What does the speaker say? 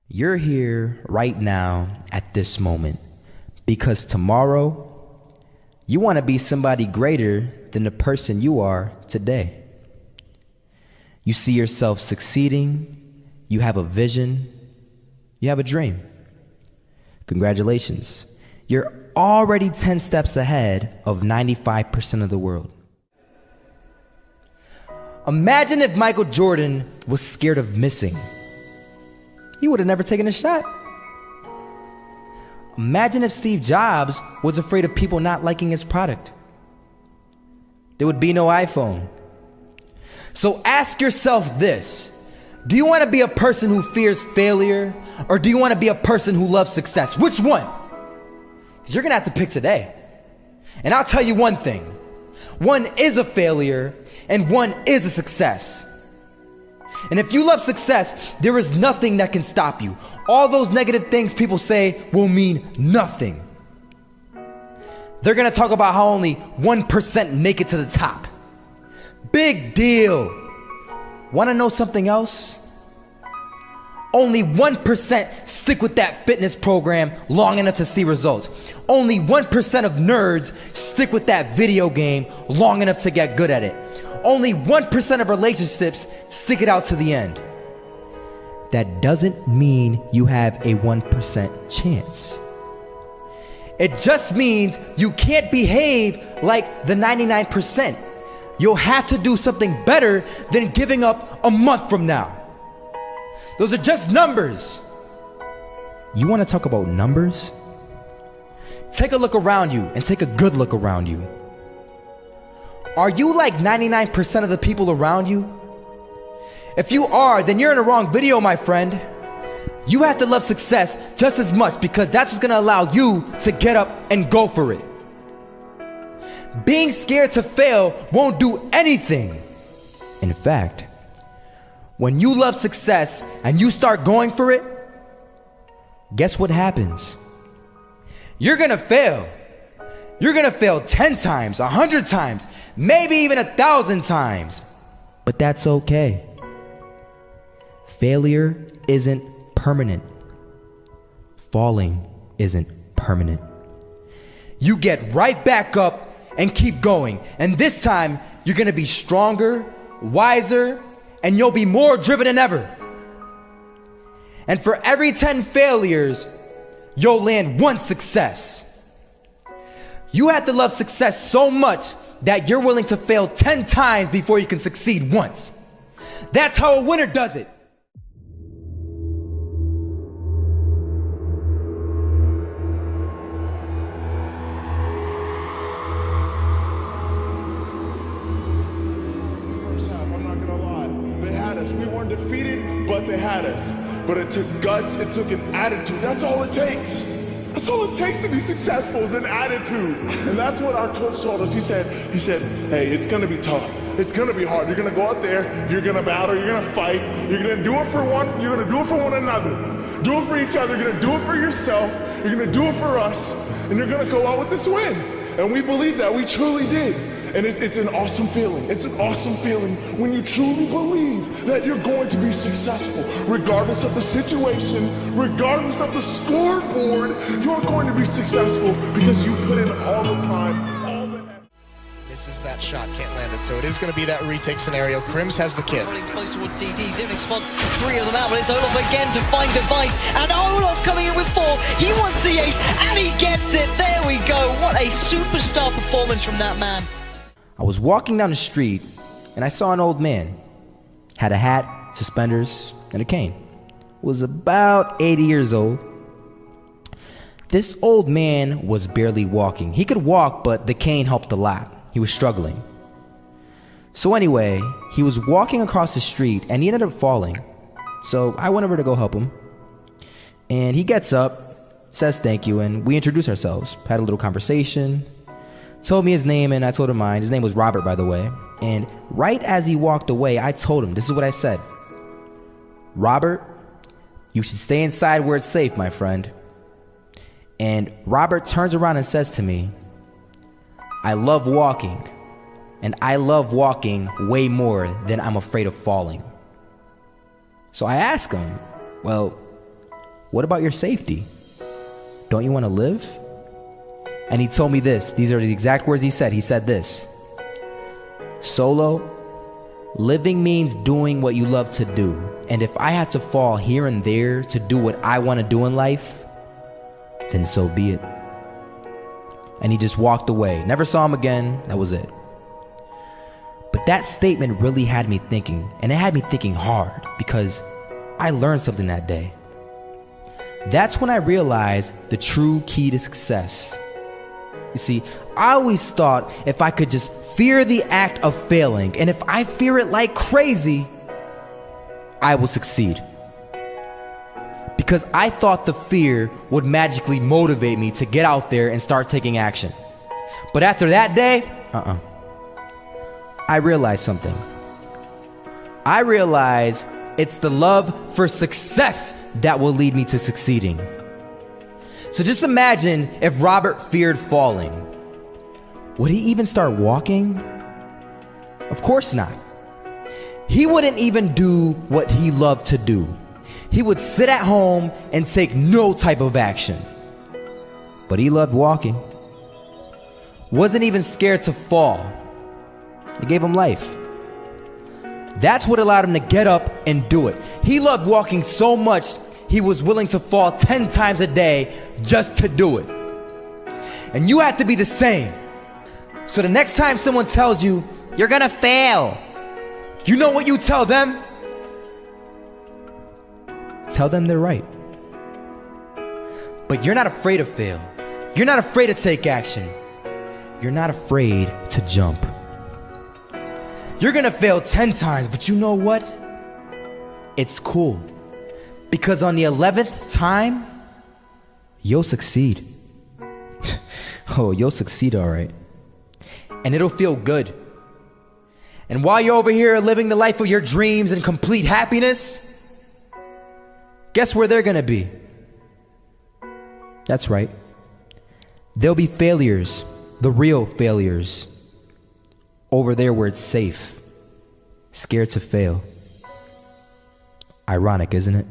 You're here right now at this moment because tomorrow you want to be somebody greater than the person you are today. You see yourself succeeding, you have a vision, you have a dream. Congratulations. You're already 10 steps ahead of 95% of the world. Imagine if Michael Jordan was scared of missing. He would have never taken a shot. Imagine if Steve Jobs was afraid of people not liking his product. There would be no iPhone. So ask yourself this: do you want to be a person who fears failure, or do you want to be a person who loves success? Which one? Because you're going to have to pick today. And I'll tell you one thing: one is a failure and one is a success. And if you love success, there is nothing that can stop you. All those negative things people say will mean nothing. They're gonna talk about how only 1% make it to the top. Big deal. Wanna know something else? Only 1% stick with that fitness program long enough to see results. Only 1% of nerds stick with that video game long enough to get good at it. Only 1% of relationships stick it out to the end. That doesn't mean you have a 1% chance. It just means you can't behave like the 99%. You'll have to do something better than giving up a month from now. Those are just numbers. You want to talk about numbers? Take a look around you and take a good look around you. Are you like 99% of the people around you? If you are, then you're in the wrong video, my friend. You have to love success just as much because that's what's gonna allow you to get up and go for it. Being scared to fail won't do anything. In fact, when you love success and you start going for it, guess what happens? You're gonna fail. You're gonna fail 10 times, 100 times, maybe even 1,000 times. But that's okay. Failure isn't permanent. Falling isn't permanent. You get right back up and keep going. And this time, you're gonna be stronger, wiser, and you'll be more driven than ever. And for every 10 failures, you'll land one success. You have to love success so much that you're willing to fail 10 times before you can succeed once. That's how a winner does it. First half, I'm not gonna lie. They had us. We weren't defeated, but they had us. But it took guts, it took an attitude. That's all it takes. That's all it takes to be successful is an attitude. And that's what our coach told us. He said, hey, it's gonna be tough. It's gonna be hard. You're gonna go out there, you're gonna battle, you're gonna fight, you're gonna do it for one, you're gonna do it for one another. Do it for each other, you're gonna do it for yourself, you're gonna do it for us, and you're gonna go out with this win. And we believe that, we truly did. And it's an awesome feeling. It's an awesome feeling when you truly believe that you're going to be successful. Regardless of the situation, regardless of the scoreboard, you're going to be successful because you put in all the time, all the effort. Misses that shot, can't land it. So it is going to be that retake scenario. Crims has the kit. Running close towards CD. Zivnik spots 3 of them out, but it's Olaf again to find device. And Olaf coming in with 4. He wants the ace, and he gets it. There we go. What a superstar performance from that man. I was walking down the street and I saw an old man. Had a hat, suspenders, and a cane. Was about 80 years old. This old man was barely walking. He could walk, but the cane helped a lot. He was struggling. So anyway, he was walking across the street and he ended up falling. So I went over to go help him. And he gets up, says thank you, and we introduced ourselves. Had a little conversation. Told me his name and I told him mine. His name was Robert, by the way. And right as he walked away, I told him, this is what I said. Robert, you should stay inside where it's safe, my friend. And Robert turns around and says to me, I love walking, and I love walking way more than I'm afraid of falling. So I ask him, well, What about your safety? Don't you want to live? And he told me this. These are the exact words he said. He said this: Solo, living means doing what you love to do. And if I had to fall here and there to do what I want to do in life, then so be it. And he just walked away. Never saw him again. That was it. But that statement really had me thinking, and it had me thinking hard, because I learned something that day. That's when I realized the true key to success. You see, I always thought if I could just fear the act of failing, and if I fear it like crazy, I will succeed. Because I thought the fear would magically motivate me to get out there and start taking action. But after that day, I realized something. I realized it's the love for success that will lead me to succeeding. So just imagine if Robert feared falling. Would he even start walking? Of course not. He wouldn't even do what he loved to do. He would sit at home and take no type of action. But he loved walking. Wasn't even scared to fall. It gave him life. That's what allowed him to get up and do it. He loved walking so much, he was willing to fall 10 times a day just to do it. And you have to be the same. So the next time someone tells you, you're gonna fail, you know what you tell them? Tell them they're right. But you're not afraid to fail. You're not afraid to take action. You're not afraid to jump. You're gonna fail 10 times, but you know what? It's cool. Because on the 11th time, you'll succeed. Oh, you'll succeed, all right. And it'll feel good. And while you're over here living the life of your dreams and complete happiness, guess where they're gonna be? That's right. They'll be failures, the real failures. Over there where it's safe, scared to fail. Ironic, isn't it?